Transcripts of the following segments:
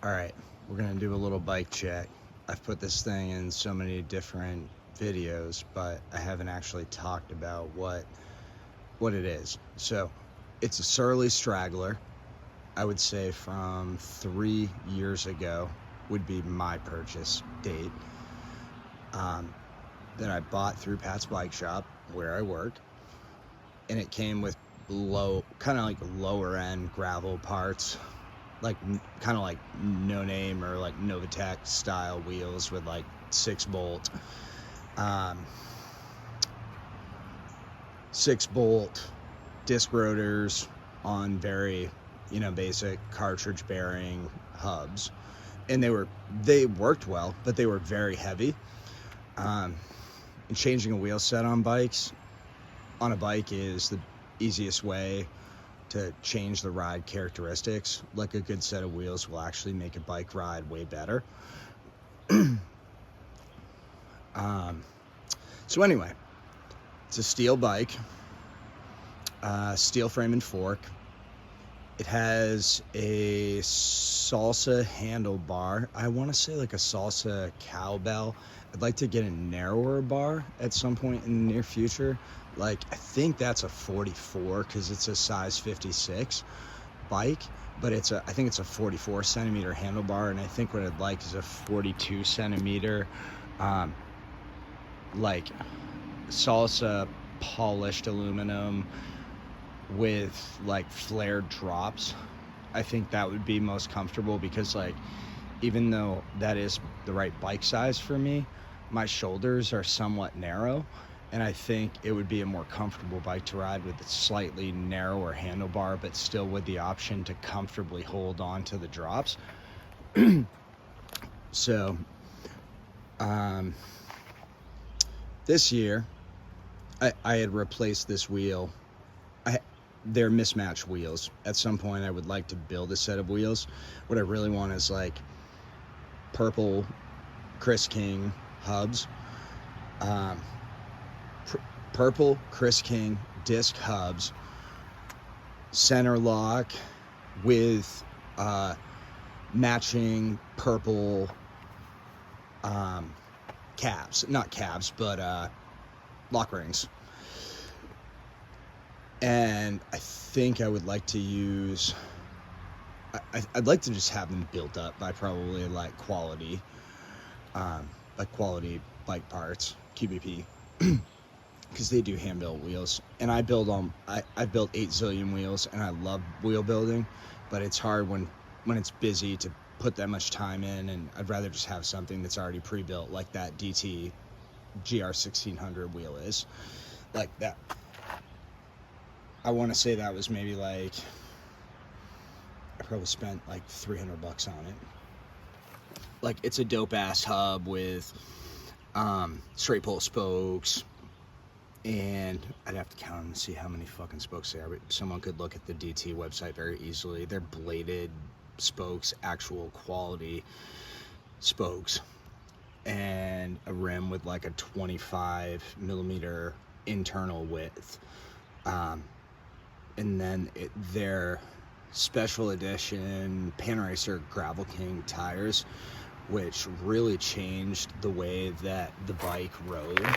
Alright, we're gonna do a little bike check. I've put this thing in so many different videos, but I haven't actually talked about what it is. So, it's a Surly Straggler. I would say from 3 years ago would be my purchase date. That I bought through Pat's Bike Shop, where I work. And it came with kind of like lower end gravel parts, like kind of like No Name or like Novatec style wheels with like 6-bolt 6-bolt disc rotors on very basic cartridge bearing hubs, and they worked well, but they were very heavy. And changing a wheel set on a bike is the easiest way to change the ride characteristics. Like, a good set of wheels will actually make a bike ride way better. So anyway, it's a steel bike, steel frame and fork. It has a salsa handlebar. I want to say like a salsa cowbell. I'd like to get a narrower bar at some point in the near future. Like, I think that's a 44 because it's a size 56 bike, but I think it's a 44 centimeter handlebar, and I think what I'd like is a 42 centimeter like salsa polished aluminum with like flared drops. I think that would be most comfortable because, like, even though that is the right bike size for me, my shoulders are somewhat narrow, and I think it would be a more comfortable bike to ride with a slightly narrower handlebar, but still with the option to comfortably hold on to the drops. So this year I had replaced this wheel. They're mismatched wheels. At some point I would like to build a set of wheels. What I really want is like purple Chris King hubs, purple Chris King disc hubs, center lock with matching purple cabs, not cabs, but lock rings. And I think I would like to use, I'd like to just have them built up by probably like quality bike parts, QBP, because they do hand built wheels. And I build I built 8 zillion wheels, and I love wheel building, but it's hard when it's busy to put that much time in, and I'd rather just have something that's already pre-built, like that DT GR 1600 wheel is. Like that, I want to say that was maybe like, I probably spent like $300 on it. Like, it's a dope ass hub with straight pull spokes, and I'd have to count them and see how many fucking spokes they are, but someone could look at the DT website very easily. They're bladed spokes, actual quality spokes, and a rim with like a 25 millimeter internal width. And then their special edition Panaracer Gravel King tires, which really changed the way that the bike rode.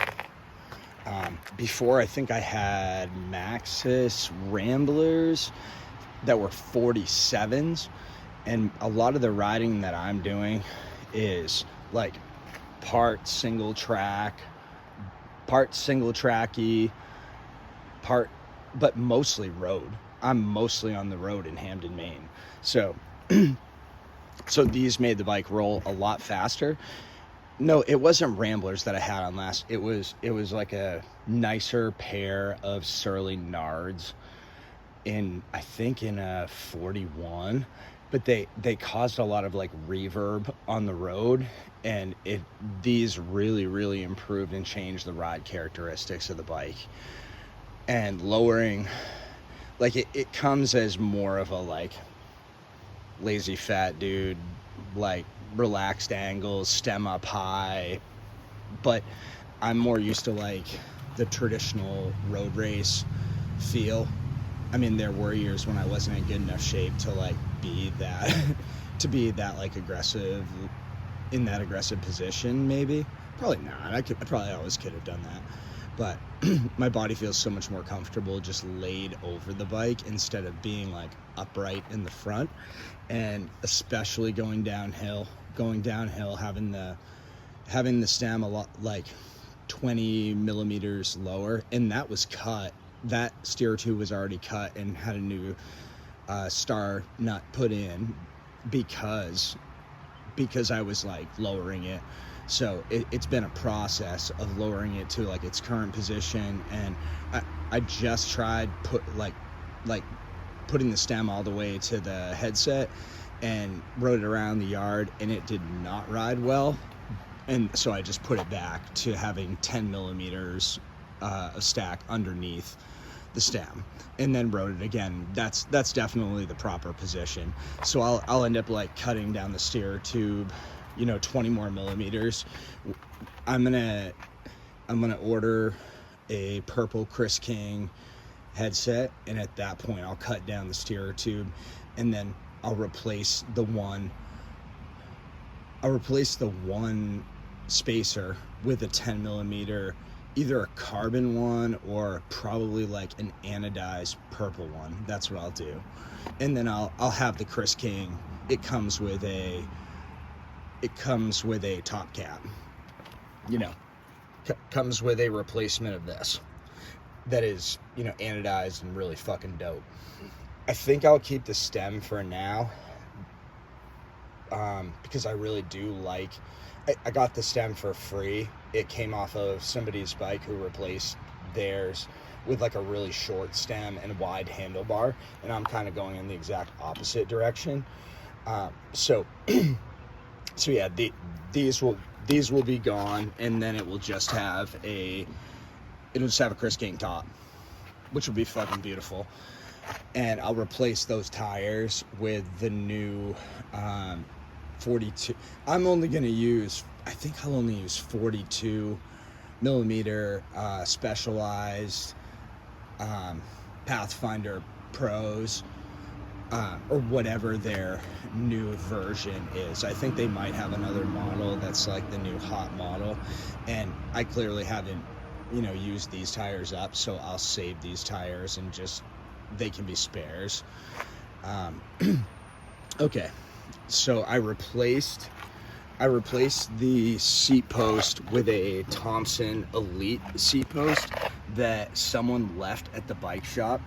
Before, I think I had Maxxis Ramblers that were 47s, and a lot of the riding that I'm doing is like part single tracky, but mostly road. I'm mostly on the road in Hamden, Maine. So these made the bike roll a lot faster. No, it wasn't Ramblers that I had on last. It was like a nicer pair of Surly Nards I think in a 41, but they caused a lot of like reverb on the road, and these really, really improved and changed the ride characteristics of the bike. And lowering, like, it comes as more of a like lazy fat dude, like relaxed angles, stem up high, but I'm more used to like the traditional road race feel. I mean, there were years when I wasn't in good enough shape to like be that to be that like aggressive in that aggressive position. Maybe, probably not. I probably always could have done that, but my body feels so much more comfortable just laid over the bike instead of being like upright in the front. And especially going downhill, having the stem a lot like 20 millimeters lower, and that was cut. That steer tube was already cut and had a new star nut put in because I was like lowering it. So it's been a process of lowering it to like its current position, and I just tried putting the stem all the way to the headset and rode it around the yard, and it did not ride well. And so I just put it back to having 10 millimeters of stack underneath the stem, and then rode it again. That's definitely the proper position. So I'll end up like cutting down the steer tube, 20 more millimeters. I'm gonna order a purple Chris King headset, and at that point I'll cut down the steer tube, and then I'll replace the one spacer with a 10 millimeter, either a carbon one or probably like an anodized purple one. That's what I'll do. And then I'll have the Chris King. It comes with a top cap, comes with a replacement of this that is, anodized and really fucking dope. I think I'll keep the stem for now, because I really do like, I got the stem for free. It came off of somebody's bike who replaced theirs with like a really short stem and wide handlebar, and I'm kind of going in the exact opposite direction. So yeah, these will be gone, and then it will just have a Chris King top, which will be fucking beautiful. And I'll replace those tires with the new 42. I'll only use 42 millimeter specialized Pathfinder Pros, or whatever their new version is. I think they might have another model that's like the new hot model, and I clearly haven't used these tires up, so I'll save these tires and just they can be spares. Okay, so I replaced the seat post with a Thompson Elite seat post that someone left at the bike shop,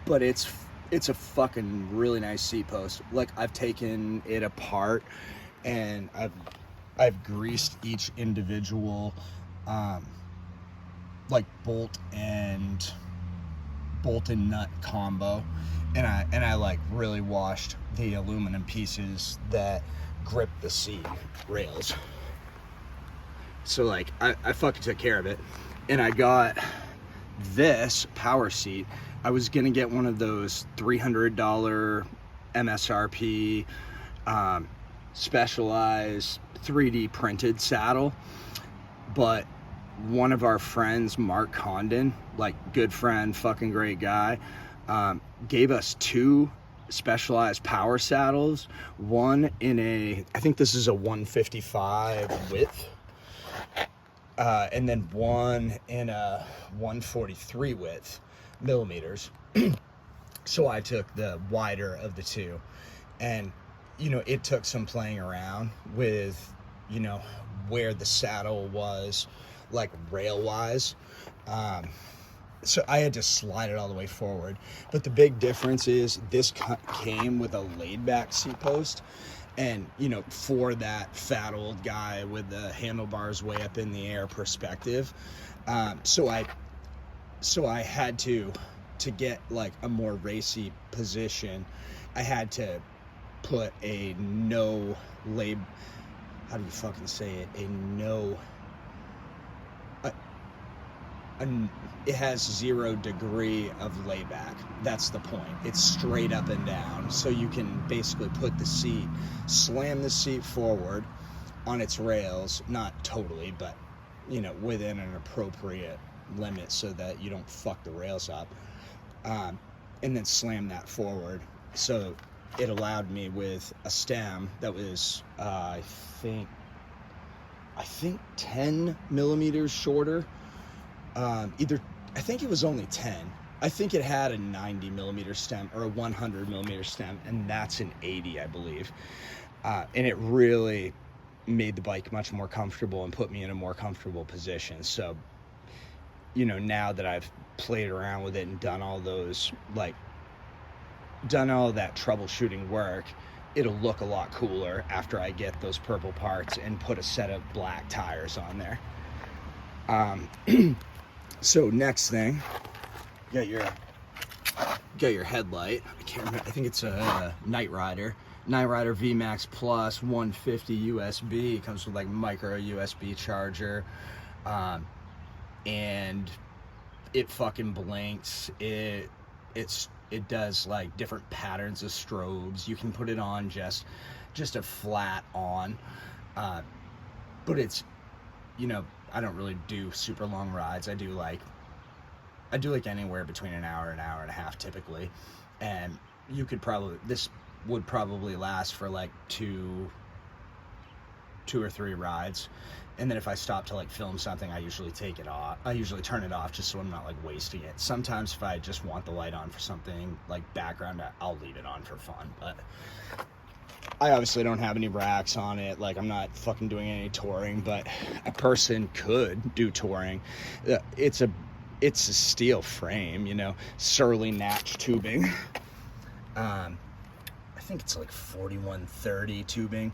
but it's a fucking really nice seat post. Like, I've taken it apart and I've greased each individual like bolt and nut combo, and I like really washed the aluminum pieces that grip the seat rails. So like I fucking took care of it, and I got this power seat. I was gonna get one of those $300 MSRP specialized 3D printed saddle, but one of our friends, Mark Condon, like good friend, fucking great guy, gave us two specialized power saddles, one in I think this is a 155 width, and then one in a 143 width millimeters. So I took the wider of the two, and it took some playing around with where the saddle was like rail wise, so I had to slide it all the way forward. But the big difference is this came with a laid back seat post, and for that fat old guy with the handlebars way up in the air perspective, so I had to get like a more racy position, I had to put a no lay, how do you fucking say it, it has 0 degree of layback. That's the point. It's straight up and down, so you can basically slam the seat forward on its rails, not totally, but within an appropriate limit so that you don't fuck the rails up. and then slam that forward. So it allowed me with a stem that was, I think 10 millimeters shorter. I think it was only 10. I think it had a 90 millimeter stem or a 100 millimeter stem, and that's an 80, I believe. And it really made the bike much more comfortable and put me in a more comfortable position. So, you know, now that I've played around with it and done all that troubleshooting work, it'll look a lot cooler after I get those purple parts and put a set of black tires on there. So next thing, got your headlight. I can't remember. I think it's a Night Rider VMAX Plus 150 USB. It comes with like micro USB charger, and it fucking blinks. It does like different patterns of strobes. You can put it on just a flat on, but it's, you know, I don't really do super long rides. I do like anywhere between an hour and a half typically, and this would probably last for like two or three rides, and then if I stop to like film something, I usually take it off. I usually turn it off just so I'm not like wasting it. Sometimes if I just want the light on for something like background, I'll leave it on for fun, but I obviously don't have any racks on it. Like, I'm not fucking doing any touring, but a person could do touring. It's a steel frame, you know, Surly Natch tubing. I think it's like 4130 tubing.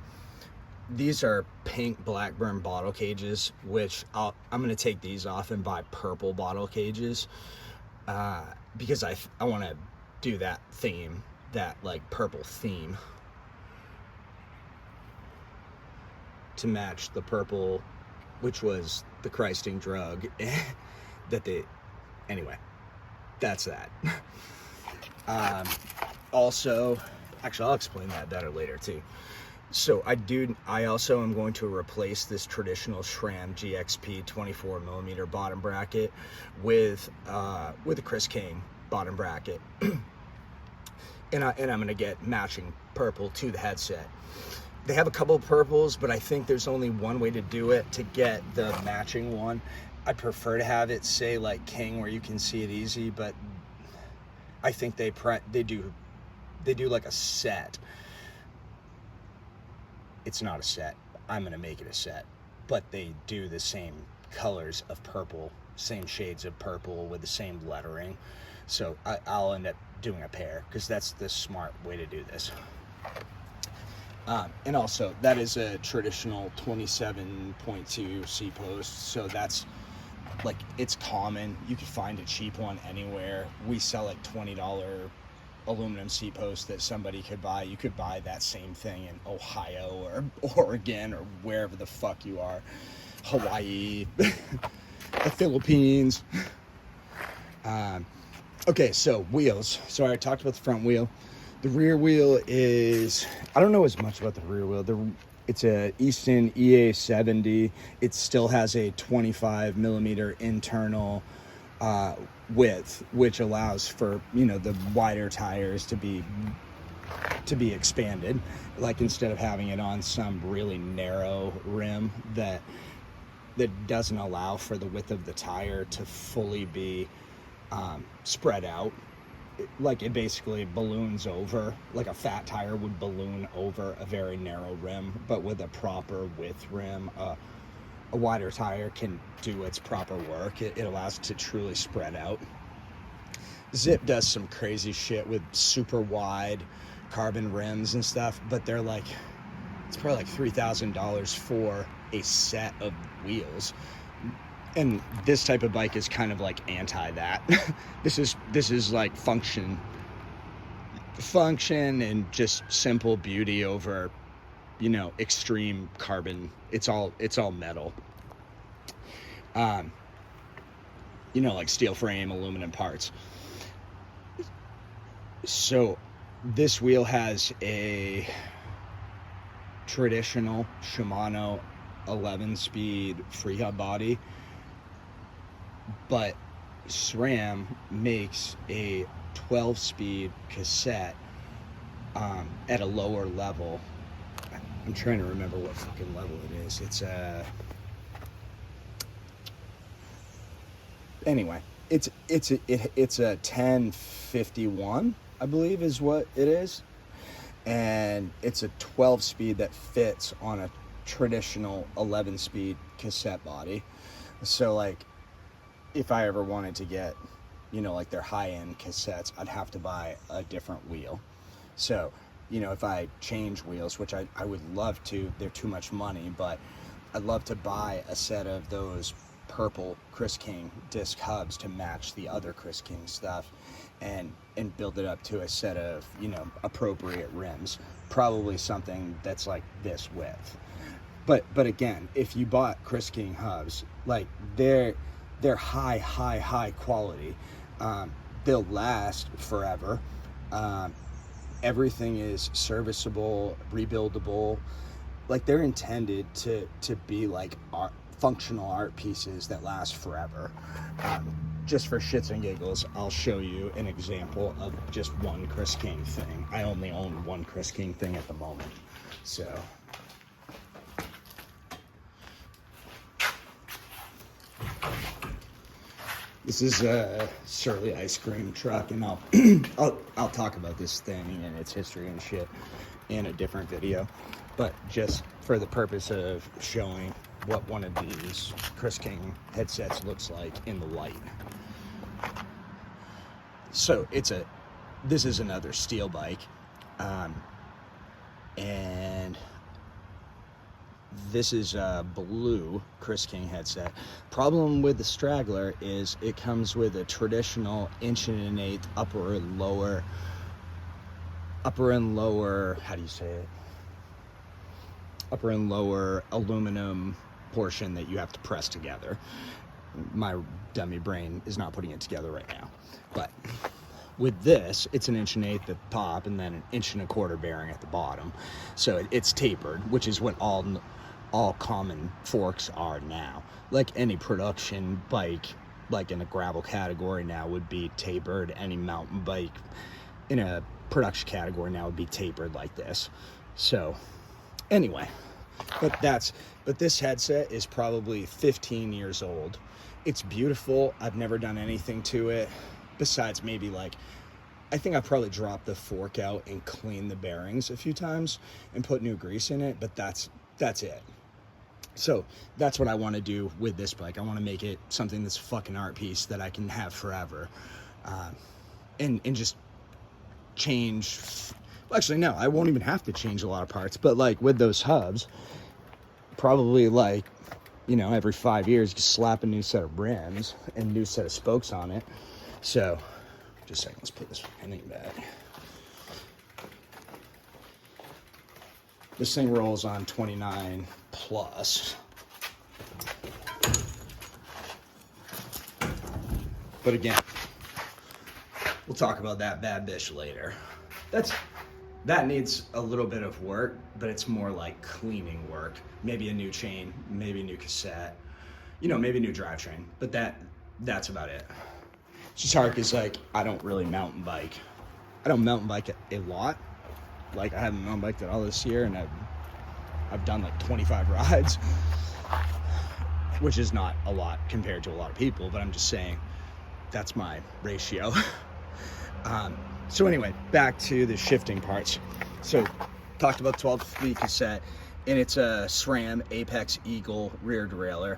These are pink Blackburn bottle cages, which I'm going to take these off and buy purple bottle cages, because I want to do that theme, that like purple theme, to match the purple, which was the Christing drug anyway, that's that. Also, actually, I'll explain that better later too. So I also am going to replace this traditional SRAM GXP 24 millimeter bottom bracket with a Chris King bottom bracket, and I'm gonna get matching purple to the headset. They have a couple of purples, but I think there's only one way to do it to get the matching one. I prefer to have it say like King, where you can see it easy, but I think they do like a set. It's not a set. I'm gonna make it a set, but they do the same colors of purple, same shades of purple with the same lettering. So I'll end up doing a pair, because that's the smart way to do this. And also, that is a traditional 27.2 C post, so that's like, it's common. You can find a cheap one anywhere. We sell like $20 aluminum C post that somebody could buy. You could buy that same thing in Ohio or Oregon or wherever the fuck you are, Hawaii, the Philippines. Okay, so wheels. So I talked about the front wheel. The rear wheel is, I don't know as much about the rear wheel. It's a Easton EA70. It still has a 25 millimeter internal width, which allows for, you know, the wider tires to be expanded. Like, instead of having it on some really narrow rim that doesn't allow for the width of the tire to fully be spread out. Like, it basically balloons over, like a fat tire would balloon over a very narrow rim, but with a proper width rim, a wider tire can do its proper work. It allows it to truly spread out. Zip does some crazy shit with super wide carbon rims and stuff, but they're like, it's probably like $3,000 for a set of wheels. And this type of bike is kind of like anti that. This is like function and just simple beauty over, you know, extreme carbon. It's all metal. You know, like steel frame, aluminum parts. So this wheel has a traditional Shimano 11-speed free hub body, but SRAM makes a 12-speed cassette at a lower level. I'm trying to remember what fucking level it is. It's anyway, it's a 1051, I believe is what it is, and it's a 12-speed that fits on a traditional 11-speed cassette body. So like, if I ever wanted to get, you know, like their high-end cassettes, I'd have to buy a different wheel. So, you know, if I change wheels, which I would love to, they're too much money, but I'd love to buy a set of those purple Chris King disc hubs to match the other Chris King stuff, and build it up to a set of, you know, appropriate rims. Probably something that's like this width. But again, if you bought Chris King hubs, like they're high quality. They'll last forever. Everything is serviceable, rebuildable. Like they're intended to be like functional art pieces that last forever. Just for shits and giggles, I'll show you an example of just one Chris King thing. I only own one Chris King thing at the moment, so. This is a Surly ice cream truck, and I'll talk about this thing and its history and shit in a different video. But just for the purpose of showing what one of these Chris King headsets looks like in the light. So this is another steel bike, and this is a blue Chris King headset. Problem with the Straggler is it comes with a traditional 1.125" upper and lower, how do you say it? Upper and lower aluminum portion that you have to press together. My dummy brain is not putting it together right now. But with this, it's an 1.125" at the top and then an 1.25" bearing at the bottom. So it's tapered, which is what all common forks are now. Like any production bike, like in a gravel category now, would be tapered. Any mountain bike in a production category now would be tapered like this. So anyway, but this headset is probably 15 years old. It's beautiful. I've never done anything to it besides maybe like, I think I probably dropped the fork out and cleaned the bearings a few times and put new grease in it, but that's it. So that's what I want to do with this bike. I want to make it something that's a fucking art piece that I can have forever, and just change. Well, actually, no, I won't even have to change a lot of parts. But like with those hubs, probably like, you know, every 5 years, just slap a new set of rims and new set of spokes on it. So, just a second, let's put this thing back. This thing rolls on 29 plus. But again, we'll talk about that bad bitch later. That needs a little bit of work, but it's more like cleaning work. Maybe a new chain, maybe a new cassette, you know, maybe a new drivetrain. But that's about it. It's just hard because like I don't really mountain bike. I don't mountain bike a lot. Like I haven't mountain biked at all this year, and I've done like 25 rides, which is not a lot compared to a lot of people, but I'm just saying that's my ratio. So anyway, back to the shifting parts. So talked about 12-speed cassette, and it's a SRAM Apex Eagle rear derailleur,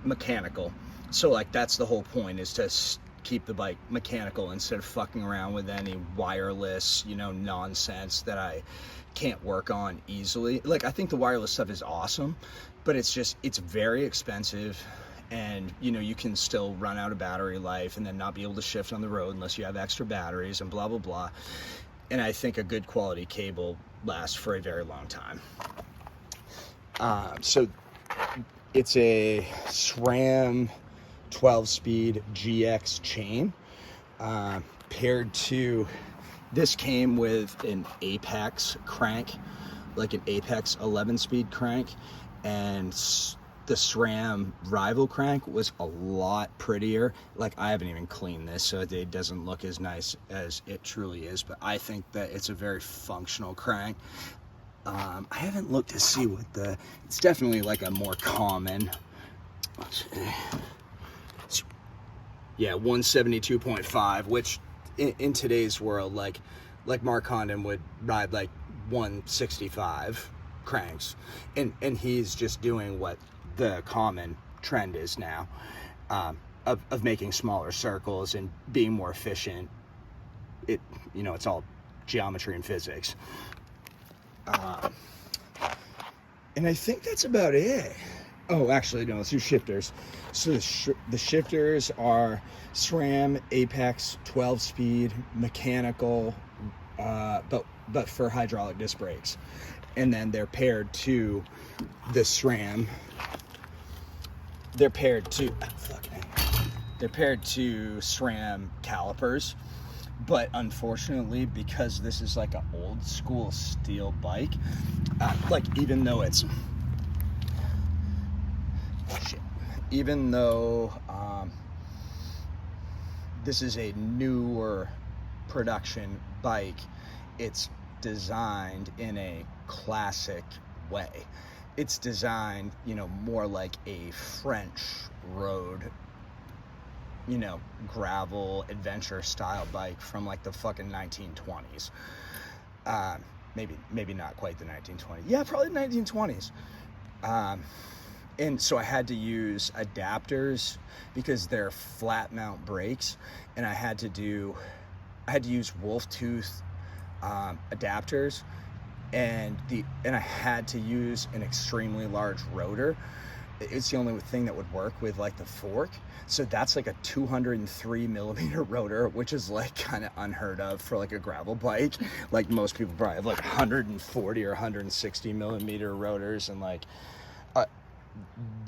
mechanical. So like that's the whole point, is to keep the bike mechanical instead of fucking around with any wireless, you know, nonsense that I can't work on easily. Like I think the wireless stuff is awesome, but it's very expensive, and you know, you can still run out of battery life and then not be able to shift on the road unless you have extra batteries and blah blah blah. And I think a good quality cable lasts for a very long time. So it's a SRAM 12-speed GX chain, paired to, this came with an Apex crank, like an Apex 11-speed crank, and the SRAM rival crank was a lot prettier. Like, I haven't even cleaned this, so it doesn't look as nice as it truly is, but I think that it's a very functional crank. I haven't looked to see what it's definitely like a more common, yeah, 172.5, which in today's world, like Mark Condon would ride like 165 cranks, and he's just doing what the common trend is now, of making smaller circles and being more efficient. It's all geometry and physics. And I think that's about it. Oh, actually, no, let's do shifters. So the shifters are SRAM Apex 12-speed mechanical, but for hydraulic disc brakes. And then they're paired to the SRAM. They're paired to SRAM calipers. But unfortunately, because this is like an old school steel bike, like even though this is a newer production bike, it's designed in a classic way. It's designed, more like a French road, gravel adventure style bike from like the fucking 1920s. Maybe not quite the 1920s. Yeah, probably the 1920s. And so I had to use adapters because they're flat mount brakes, and I had to use wolf tooth adapters, and I had to use an extremely large rotor. It's the only thing that would work with like the fork. So that's like a 203 millimeter rotor, which is like kind of unheard of for like a gravel bike. Like most people probably have like 140 or 160 millimeter rotors, and like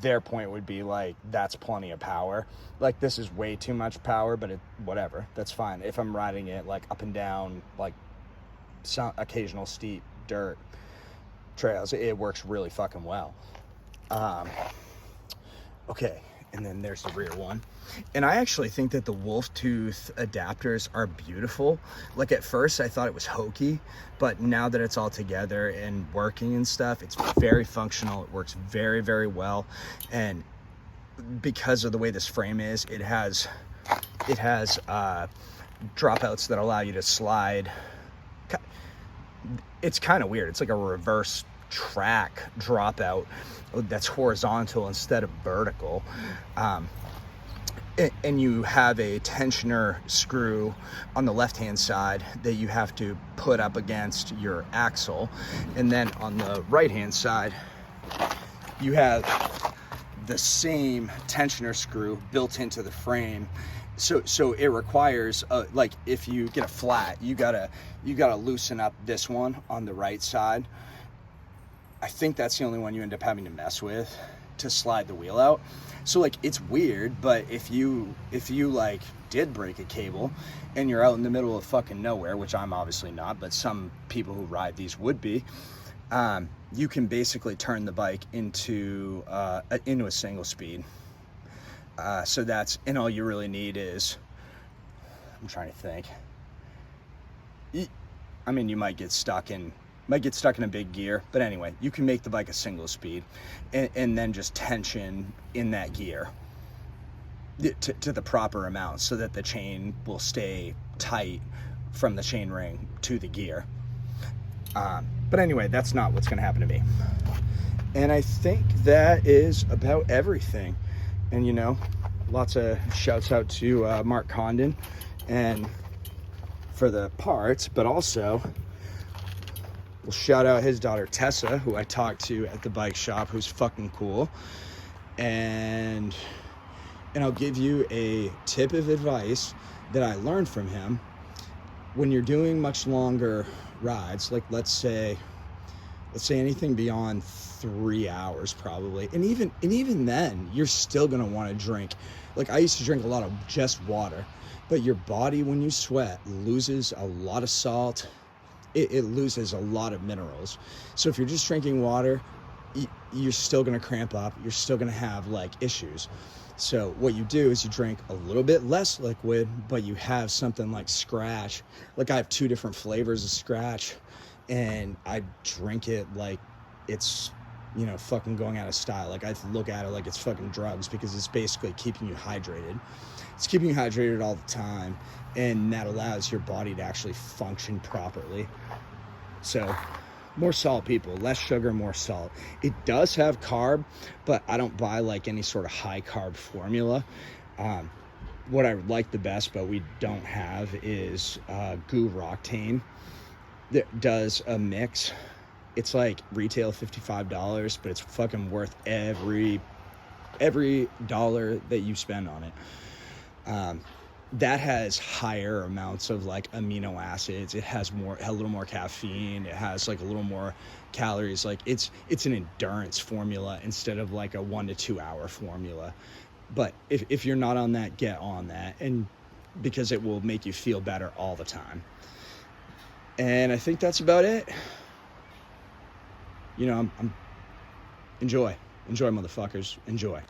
their point would be like, that's plenty of power. Like, this is way too much power, but whatever, that's fine. If I'm riding it like up and down, like some occasional steep dirt trails, it works really fucking well. Okay, and then there's the rear one. And I actually think that the wolf tooth adapters are beautiful. Like, at first I thought it was hokey, but now that it's all together and working and stuff, it's very functional. It works very, very well. And because of the way this frame is, it has dropouts that allow you to slide. It's kind of weird. It's like a reverse track dropout that's horizontal instead of vertical. And you have a tensioner screw on the left hand side that you have to put up against your axle, and then on the right hand side you have the same tensioner screw built into the frame. So it requires like, if you get a flat, you gotta loosen up this one on the right side. I think that's the only one you end up having to mess with to slide the wheel out. So like, it's weird, but if you like did break a cable and you're out in the middle of fucking nowhere, which I'm obviously not, but some people who ride these would be, you can basically turn the bike into a single speed. So that's, and all you really need is, I'm trying to think. I mean, you might get stuck in a big gear, but anyway, you can make the bike a single speed, and then just tension in that gear to the proper amount so that the chain will stay tight from the chain ring to the gear. But anyway, that's not what's going to happen to me. And I think that is about everything. And lots of shouts out to Mark Condon and for the parts, but also we'll shout out his daughter Tessa, who I talked to at the bike shop, who's fucking cool. And I'll give you a tip of advice that I learned from him. When you're doing much longer rides, like let's say anything beyond 3 hours probably, and even then you're still gonna want to drink. Like, I used to drink a lot of just water, but your body, when you sweat, loses a lot of salt. It loses a lot of minerals. So if you're just drinking water, you're still going to cramp up. You're still going to have like issues. So what you do is you drink a little bit less liquid, but you have something like Scratch. Like I have 2 different flavors of Scratch, and I drink it like it's, you know, fucking going out of style. Like I look at it like it's fucking drugs, because it's basically keeping you hydrated. It's keeping you hydrated all the time, and that allows your body to actually function properly. So more salt, people. Less sugar, more salt. It does have carb, but I don't buy like any sort of high carb formula. What I like the best, but we don't have, is Octane. That does a mix. It's like retail $55, but it's fucking worth every dollar that you spend on it. That has higher amounts of like amino acids. It has a little more caffeine. It has like a little more calories. Like it's an endurance formula instead of like a 1 to 2 hour formula. But if you're not on that, get on that, and because it will make you feel better all the time. And I think that's about it. You know, I'm enjoy, motherfuckers, enjoy.